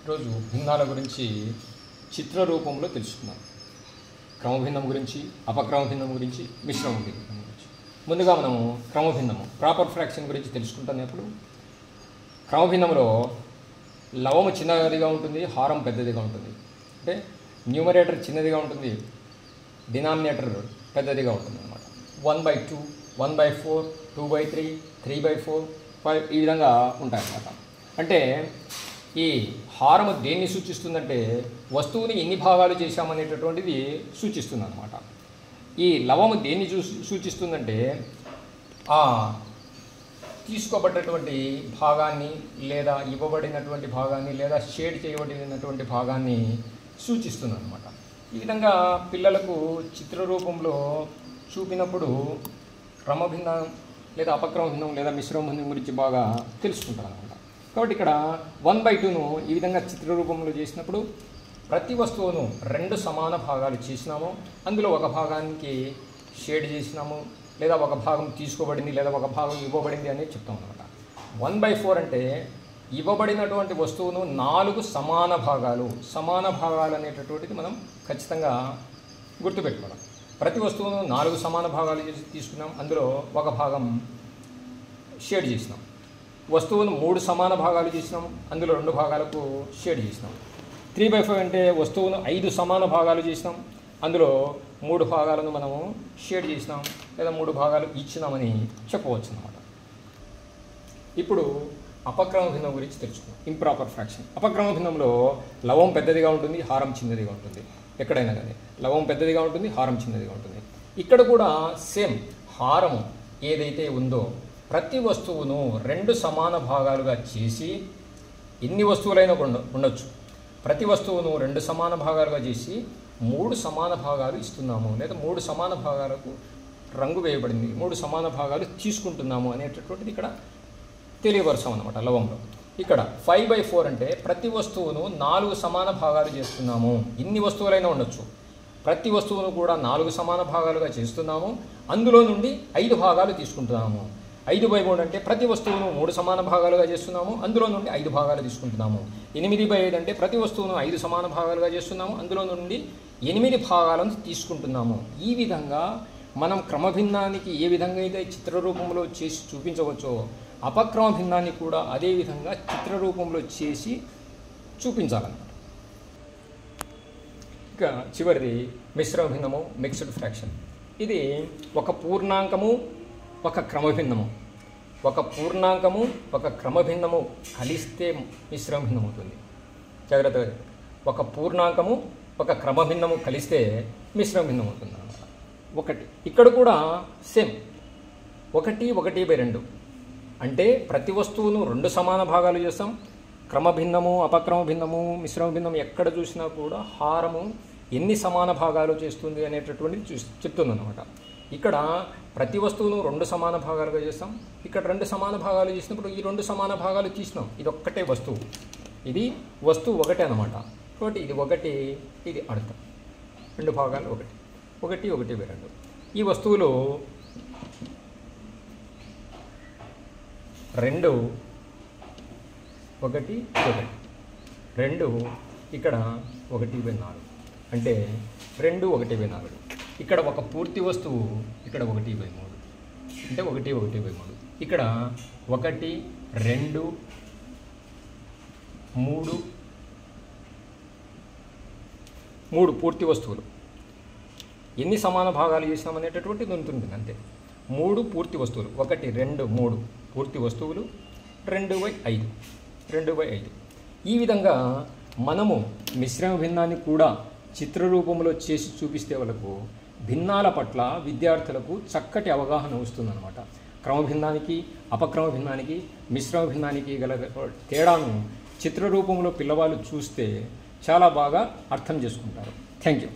ఈరోజు భిన్నాల గురించి చిత్ర రూపంలో తెలుసుకున్నాం. క్రమభిన్నం గురించి, అపక్రమ భిన్నం గురించి, మిశ్రమ భిన్నం గురించి. ముందుగా మనము క్రమభిన్నము ప్రాపర్ ఫ్రాక్షన్ గురించి తెలుసుకుంటున్నప్పుడు క్రమభిన్నంలో లవము చిన్నదిగా ఉంటుంది, హారం పెద్దదిగా ఉంటుంది. అంటే న్యూమరేటర్ చిన్నదిగా ఉంటుంది, డినామినేటర్ పెద్దదిగా ఉంటుంది అన్నమాట. 1/2, 1/4, 2/3, 3/4, 5 ఈ విధంగా ఉంటాయన్నమాట. అంటే ఈ హారము దేన్ని సూచిస్తుందంటే వస్తువుని ఎన్ని భాగాలు చేశామనేటటువంటిది సూచిస్తుంది అన్నమాట. ఈ లవము దేన్ని సూచిస్తుందంటే తీసుకోబడ్డటువంటి భాగాన్ని లేదా ఇవ్వబడినటువంటి భాగాన్ని లేదా షేడ్ చేయబడినటువంటి భాగాన్ని సూచిస్తుంది అన్నమాట. ఈ విధంగా పిల్లలకు చిత్ర రూపంలో చూపినప్పుడు క్రమభిన్నం లేదా అపక్రమ భిన్నం లేదా మిశ్రమ భిన్నం గురించి బాగా తెలుసుకుంటారు అన్నమాట. కాబట్టి ఇక్కడ 1/2ను ఈ విధంగా చిత్ర రూపంలో చేసినప్పుడు ప్రతి వస్తువును 2 సమాన భాగాలు చేసినాము. అందులో ఒక భాగానికి షేడ్ చేసినాము, లేదా ఒక భాగం తీసుకోబడింది లేదా ఒక భాగం ఇవ్వబడింది అని చెప్తాం అన్నమాట. 1/4 అంటే ఇవ్వబడినటువంటి వస్తువును 4 సమాన భాగాలు అనేటటువంటిది మనం ఖచ్చితంగా గుర్తుపెట్టుకోవాలి. ప్రతి వస్తువును 4 సమాన భాగాలు చేసి తీసుకున్నాం, అందులో ఒక భాగం షేడ్ చేసినాం. వస్తువును 3 సమాన భాగాలు చేసినాం, అందులో 2 భాగాలకు షేడ్ చేసినాం. 3/5 అంటే వస్తువును 5 సమాన భాగాలు చేసినాం, అందులో 3 భాగాలను మనము షేడ్ చేసినాం లేదా 3 భాగాలు ఇచ్చినామని చెప్పవచ్చు అన్నమాట. ఇప్పుడు అపక్రమ భిన్నం గురించి తెలుసుకున్నాం. Improper fraction. అపక్రమ భిన్నంలో లవం పెద్దదిగా ఉంటుంది, హారం చిన్నదిగా ఉంటుంది. ఎక్కడైనా కానీ లవం పెద్దదిగా ఉంటుంది, హారం చిన్నదిగా ఉంటుంది. ఇక్కడ కూడా సేమ్ హారము ఏదైతే ఉందో ప్రతి వస్తువును 2 సమాన భాగాలుగా చేసి ఎన్ని వస్తువులైనా ఉండొచ్చు. ప్రతి వస్తువును 2 సమాన భాగాలుగా చేసి 3 సమాన భాగాలు ఇస్తున్నాము లేదా 3 సమాన భాగాలకు రంగు వేయబడింది, 3 సమాన భాగాలు తీసుకుంటున్నాము అనేటటువంటిది ఇక్కడ తెలియపరచాం అన్నమాట లవంలో. ఇక్కడ 5/4 అంటే ప్రతి వస్తువును 4 సమాన భాగాలు చేస్తున్నాము. ఇన్ని వస్తువులైనా ఉండొచ్చు, ప్రతి వస్తువును కూడా 4 సమాన భాగాలుగా చేస్తున్నాము. అందులో నుండి 5 భాగాలు తీసుకుంటున్నాము. 5/3 అంటే ప్రతి వస్తువును 3 సమాన భాగాలుగా చేస్తున్నాము, అందులో నుండి 5 భాగాలు తీసుకుంటున్నాము. 8/5 అంటే ప్రతి వస్తువును 5 సమాన భాగాలుగా చేస్తున్నాము, అందులో నుండి 8 భాగాలను తీసుకుంటున్నాము. ఈ విధంగా మనం క్రమభిన్నానికి ఏ విధంగా అయితే చిత్రరూపంలో చేసి చూపించవచ్చో అపక్రమ భిన్నాన్ని కూడా అదే విధంగా చిత్రరూపంలో చేసి చూపించాలన్నమాట. ఇక చివరిది మిశ్రమ భిన్నము, మిక్స్డ్ ఫ్రాక్షన్. ఇది ఒక పూర్ణాంకము, ఒక క్రమభిన్నము. ఒక పూర్ణాంకము, ఒక క్రమభిన్నము కలిస్తే మిశ్రమ భిన్నం అవుతుంది. జాగ్రత్తగా, ఒక పూర్ణాంకము, ఒక క్రమభిన్నము కలిస్తే మిశ్రమ భిన్నం అవుతుంది అన్నమాట. ఒకటి ఇక్కడ కూడా సేమ్ 1/2 అంటే ప్రతి వస్తువును 2 సమాన భాగాలు చేస్తాం. క్రమభిన్నము, అపక్రమ భిన్నము, మిశ్రమ భిన్నం ఎక్కడ చూసినా కూడా హారము ఎన్ని సమాన భాగాలు చేస్తుంది అనేటటువంటిది చెప్తుంది అన్నమాట. ఇక్కడ ప్రతి వస్తువును 2 సమాన భాగాలుగా చేస్తాం. ఇక్కడ 2 సమాన భాగాలు చేసినప్పుడు ఈ 2 సమాన భాగాలు తీసినాం. ఇది ఒక్కటే వస్తువు, ఇది వస్తువు ఒకటే అన్నమాట. కాబట్టి ఇది ఒకటి, ఇది అర్థం. 2 భాగాలు 1/2. ఈ వస్తువులో 2 1 2 ఇక్కడ 1/4 అంటే 2 1/4. ఇక్కడ ఒక పూర్తి వస్తువు ఇక్కడ 1/3 అంటే 1/3. ఇక్కడ 1 2 3 పూర్తి వస్తువులు. ఎన్ని సమాన భాగాలు చేసినామనేటటువంటిది ఉంటుంది అంతే. 3 పూర్తి వస్తువులు, 1 2 3 పూర్తి వస్తువులు, 2/5. ఈ విధంగా మనము మిశ్రమ భిన్నాన్ని కూడా చిత్రరూపంలో చేసి చూపిస్తే వాళ్ళకు భిన్నాల పట్ల విద్యార్థులకు చక్కటి అవగాహన వస్తుందన్నమాట. క్రమభిన్నానికి, అపక్రమ భిన్నానికి, మిశ్రమ భిన్నానికి గల తేడాను చిత్రరూపంలో పిల్లవాళ్ళు చూస్తే చాలా బాగా అర్థం చేసుకుంటారు. Thank you.